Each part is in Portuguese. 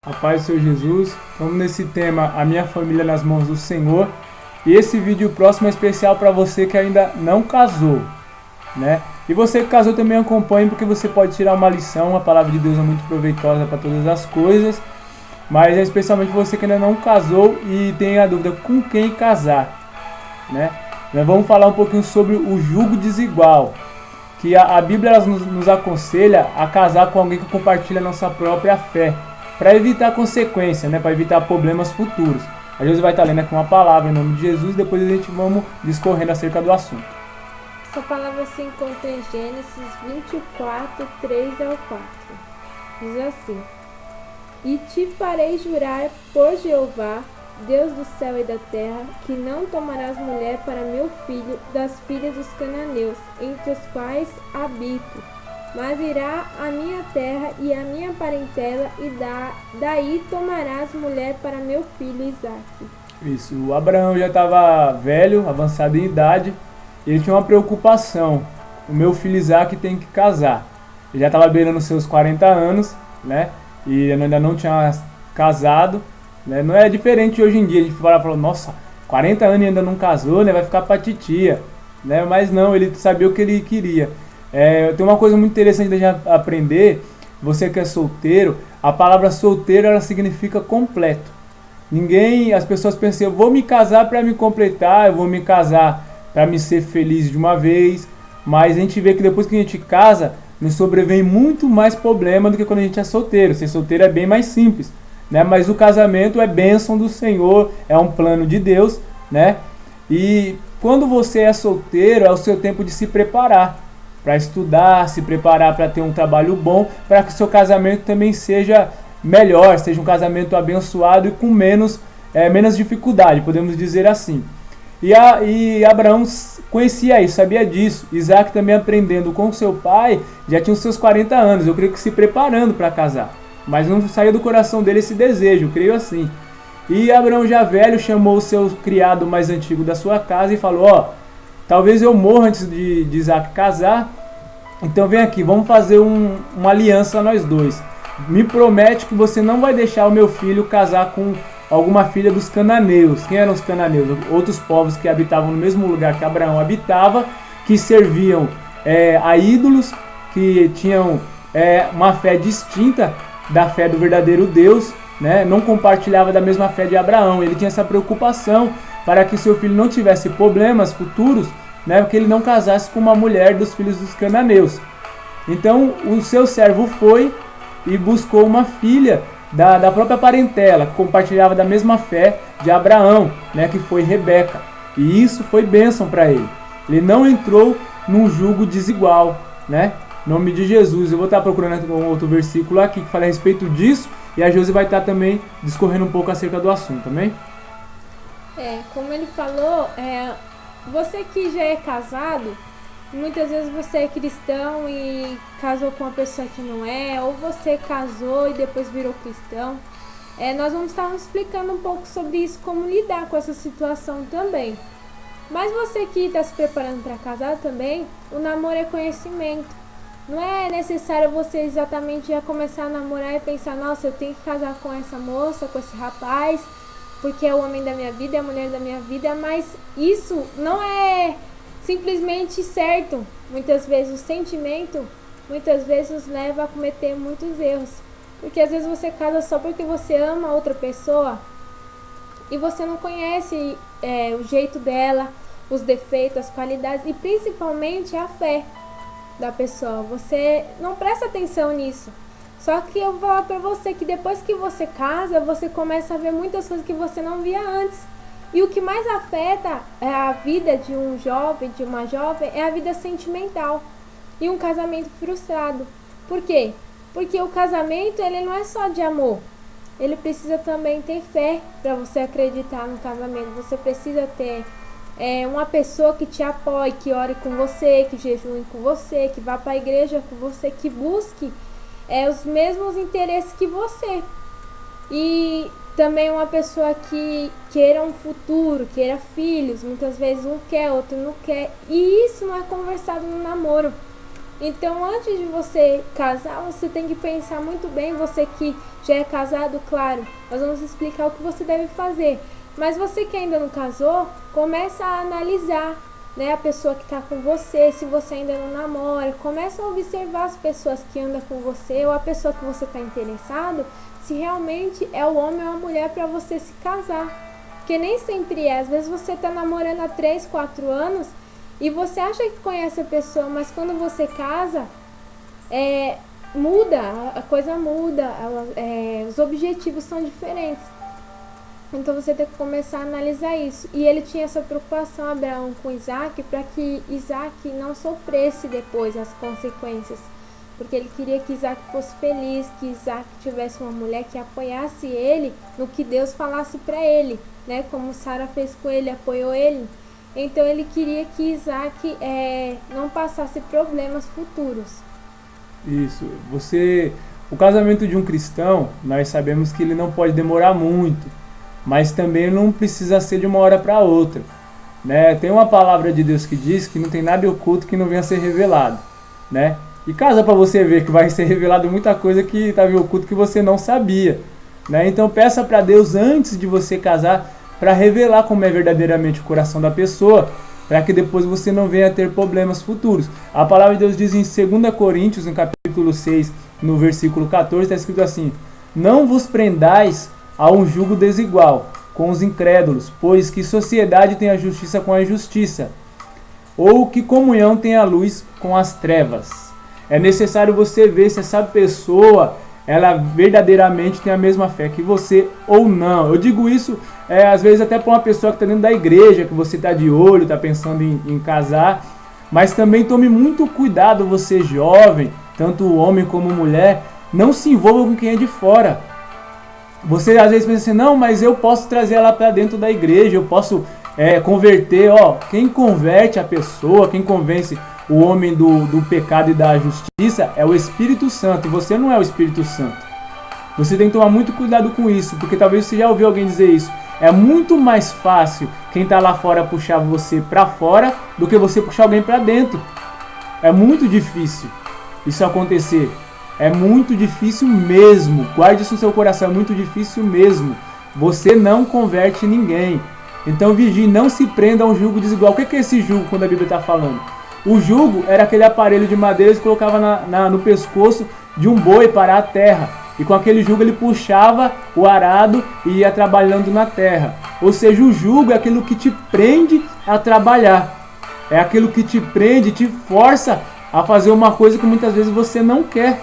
A paz do Senhor Jesus. Estamos nesse tema, a minha família nas mãos do Senhor. E esse vídeo próximo é especial para você que ainda não casou, né? E você que casou também acompanhe, porque você pode tirar uma lição. A palavra de Deus é muito proveitosa para todas as coisas. Mas é especialmente você que ainda não casou e tem a dúvida com quem casar, né? Nós vamos falar um pouquinho sobre o jugo desigual. Que a Bíblia nos aconselha a casar com alguém que compartilha a nossa própria fé, para evitar consequências, né? Para evitar problemas futuros. A Jesus vai estar lendo aqui uma palavra em nome de Jesus, depois a gente vamos discorrendo acerca do assunto. Essa palavra se encontra em Gênesis 24, 3 ao 4. Diz assim: E te farei jurar por Jeová, Deus do céu e da terra, que não tomarás mulher para meu filho das filhas dos cananeus, entre os quais habito, mas irá à minha terra e à minha parentela, e daí tomarás mulher para meu filho Isaque. Isso, o Abraão já estava velho, avançado em idade, e ele tinha uma preocupação: o meu filho Isaque tem que casar. Ele já estava beirando seus 40 anos, né? E ainda não tinha casado, né? Não é diferente hoje em dia, a gente fala, nossa, 40 anos e ainda não casou, né? Vai ficar pra titia, né? Mas não, ele sabia o que ele queria. Tem uma coisa muito interessante de a gente aprender. Você que é solteiro, a palavra solteiro ela significa completo. As pessoas pensam, eu vou me casar para me completar, eu vou me casar para me ser feliz de uma vez, mas a gente vê que depois que a gente casa, nos sobrevém muito mais problema do que quando a gente é solteiro. Ser solteiro é bem mais simples, né? Mas o casamento é bênção do Senhor, é um plano de Deus, né? E quando você é solteiro, é o seu tempo de se preparar para estudar, se preparar para ter um trabalho bom, para que o seu casamento também seja melhor, seja um casamento abençoado e com menos dificuldade, podemos dizer assim. E Abraão conhecia isso, sabia disso. Isaac também, aprendendo com seu pai, já tinha os seus 40 anos, eu creio que se preparando para casar. Mas não saía do coração dele esse desejo, eu creio assim. E Abraão, já velho, chamou o seu criado mais antigo da sua casa e falou: talvez eu morra antes de Isaac casar, então vem aqui, vamos fazer uma aliança nós dois. Me promete que você não vai deixar o meu filho casar com alguma filha dos cananeus. Quem eram os cananeus? Outros povos que habitavam no mesmo lugar que Abraão habitava, que serviam a ídolos, que tinham uma fé distinta da fé do verdadeiro Deus, né? Não compartilhava da mesma fé de Abraão. Ele tinha essa preocupação para que seu filho não tivesse problemas futuros, né? Porque ele não casasse com uma mulher dos filhos dos cananeus. Então o seu servo foi e buscou uma filha da própria parentela, que compartilhava da mesma fé de Abraão, né, que foi Rebeca. E isso foi bênção para ele. Ele não entrou num jugo desigual, né? Em nome de Jesus. Eu vou estar procurando um outro versículo aqui que fala a respeito disso, e a Josi vai estar também discorrendo um pouco acerca do assunto, amém? Como ele falou, você que já é casado, muitas vezes você é cristão e casou com uma pessoa que não é, ou você casou e depois virou cristão. Nós vamos estar explicando um pouco sobre isso, como lidar com essa situação também. Mas você que está se preparando para casar também, o namoro é conhecimento. Não é necessário você exatamente já começar a namorar e pensar: nossa, eu tenho que casar com essa moça, com esse rapaz, porque é o homem da minha vida, é a mulher da minha vida. Mas isso não é simplesmente certo. Muitas vezes o sentimento nos leva a cometer muitos erros, porque às vezes você casa só porque você ama outra pessoa e você não conhece o jeito dela, os defeitos, as qualidades e principalmente a fé da pessoa. Você não presta atenção nisso. Só que eu vou falar pra você que depois que você casa, você começa a ver muitas coisas que você não via antes. E o que mais afeta a vida de um jovem, de uma jovem, é a vida sentimental e um casamento frustrado. Por quê? Porque o casamento, ele não é só de amor. Ele precisa também ter fé para você acreditar no casamento. Você precisa ter uma pessoa que te apoie, que ore com você, que jejue com você, que vá para a igreja com você, que busque os mesmos interesses que você. E também uma pessoa que queira um futuro, queira filhos. Muitas vezes um quer, outro não quer. E isso não é conversado no namoro. Então, antes de você casar, você tem que pensar muito bem. Você que já é casado, claro, nós vamos explicar o que você deve fazer. Mas você que ainda não casou, começa a analisar, né, a pessoa que está com você. Se você ainda não namora, começa a observar as pessoas que andam com você ou a pessoa que você está interessado, se realmente é o homem ou a mulher para você se casar. Porque nem sempre é. Às vezes você está namorando há 3, 4 anos e você acha que conhece a pessoa, mas quando você casa, muda, a coisa muda, os objetivos são diferentes. Então você tem que começar a analisar isso. E ele tinha essa preocupação, Abraão, com Isaac, para que Isaac não sofresse depois as consequências. Porque ele queria que Isaac fosse feliz, que Isaac tivesse uma mulher que apoiasse ele no que Deus falasse para ele, né? Como Sara fez com ele, apoiou ele. Então ele queria que Isaac não passasse problemas futuros. Isso. O casamento de um cristão, nós sabemos que ele não pode demorar muito, mas também não precisa ser de uma hora para outra, né? Tem uma palavra de Deus que diz que não tem nada oculto que não venha a ser revelado, né? E casa para você ver que vai ser revelado muita coisa que estava em oculto que você não sabia, né? Então peça para Deus antes de você casar para revelar como é verdadeiramente o coração da pessoa, para que depois você não venha a ter problemas futuros. A palavra de Deus diz em 2 Coríntios, no capítulo 6, no versículo 14, está escrito assim: não vos prendais a um jugo desigual com os incrédulos, pois que sociedade tem a justiça com a injustiça, ou que comunhão tem a luz com as trevas. É necessário você ver se essa pessoa ela verdadeiramente tem a mesma fé que você ou não. Eu digo isso às vezes até para uma pessoa que está dentro da igreja, que você está de olho, está pensando em casar, mas também tome muito cuidado, você jovem, tanto homem como mulher, não se envolva com quem é de fora. Você às vezes pensa assim, não, mas eu posso trazer ela para dentro da igreja, eu posso converter. Quem converte a pessoa, quem convence o homem do pecado e da justiça é o Espírito Santo, e você não é o Espírito Santo. Você tem que tomar muito cuidado com isso, porque talvez você já ouviu alguém dizer isso. É muito mais fácil quem está lá fora puxar você para fora do que você puxar alguém para dentro. É muito difícil isso acontecer. É muito difícil mesmo. Guarde isso no seu coração, é muito difícil mesmo. Você não converte ninguém. Então vigie, não se prenda a um jugo desigual. O que é esse jugo quando a Bíblia está falando? O jugo era aquele aparelho de madeira que colocava no pescoço de um boi para a terra. E com aquele jugo ele puxava o arado e ia trabalhando na terra. Ou seja, o jugo é aquilo que te prende a trabalhar. É aquilo que te prende, te força a fazer uma coisa que muitas vezes você não quer.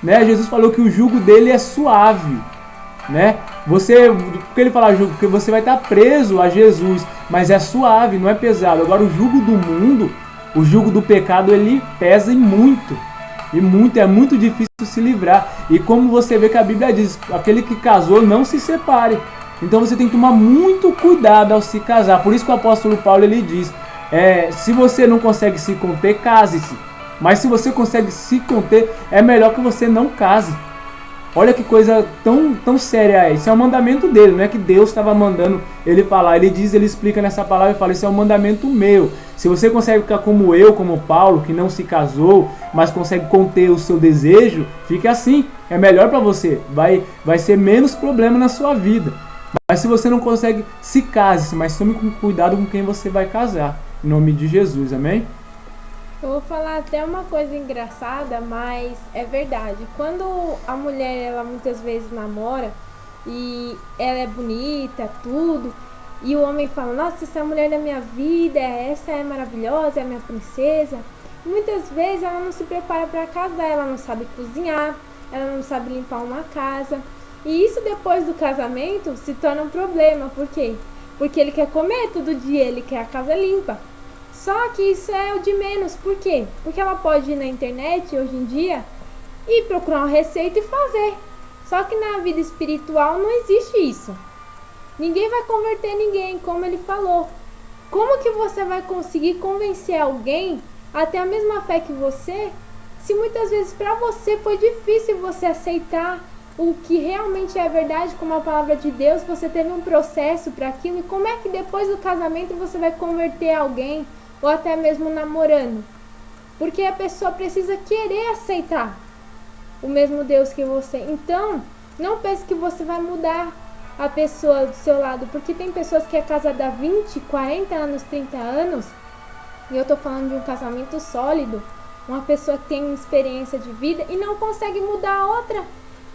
Né? Jesus falou que o jugo dele é suave. Né? Por que ele fala jugo? Porque você vai estar preso a Jesus. Mas é suave, não é pesado. Agora o jugo do mundo, o jugo do pecado, ele pesa muito. É muito difícil se livrar. E como você vê que a Bíblia diz, aquele que casou não se separe. Então você tem que tomar muito cuidado ao se casar. Por isso que o apóstolo Paulo ele diz, se você não consegue se conter, case-se. Mas se você consegue se conter, é melhor que você não case. Olha que coisa tão séria é. Isso é um mandamento dele, não é que Deus estava mandando ele falar. Ele explica nessa palavra e fala, isso é um mandamento meu. Se você consegue ficar como eu, como Paulo, que não se casou, mas consegue conter o seu desejo, fique assim. É melhor para você. Vai ser menos problema na sua vida. Mas se você não consegue, se case, mas tome cuidado com quem você vai casar. Em nome de Jesus, amém? Eu vou falar até uma coisa engraçada, mas é verdade. Quando a mulher, ela muitas vezes namora e ela é bonita, tudo, e o homem fala, nossa, essa é a mulher da minha vida, essa é maravilhosa, é a minha princesa. Muitas vezes ela não se prepara para casar, ela não sabe cozinhar, ela não sabe limpar uma casa. E isso depois do casamento se torna um problema. Por quê? Porque ele quer comer todo dia, ele quer a casa limpa. Só que isso é o de menos. Por quê? Porque ela pode ir na internet hoje em dia e procurar uma receita e fazer. Só que na vida espiritual não existe isso. Ninguém vai converter ninguém, como ele falou. Como que você vai conseguir convencer alguém a ter a mesma fé que você, se muitas vezes para você foi difícil você aceitar o que realmente é verdade, como a palavra de Deus, você teve um processo para aquilo, e como é que depois do casamento você vai converter alguém, ou até mesmo namorando? Porque a pessoa precisa querer aceitar o mesmo Deus que você. Então, não pense que você vai mudar a pessoa do seu lado, porque tem pessoas que é casada há 20, 40 anos, 30 anos, e eu tô falando de um casamento sólido, uma pessoa que tem experiência de vida e não consegue mudar a outra.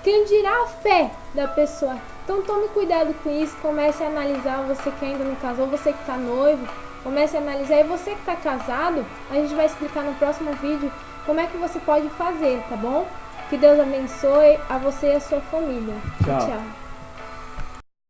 Quem dirá a fé da pessoa? Então tome cuidado com isso, comece a analisar, você que ainda não casou, você que está noivo, comece a analisar. E você que está casado, a gente vai explicar no próximo vídeo como é que você pode fazer, tá bom? Que Deus abençoe a você e a sua família. Tchau. Tchau.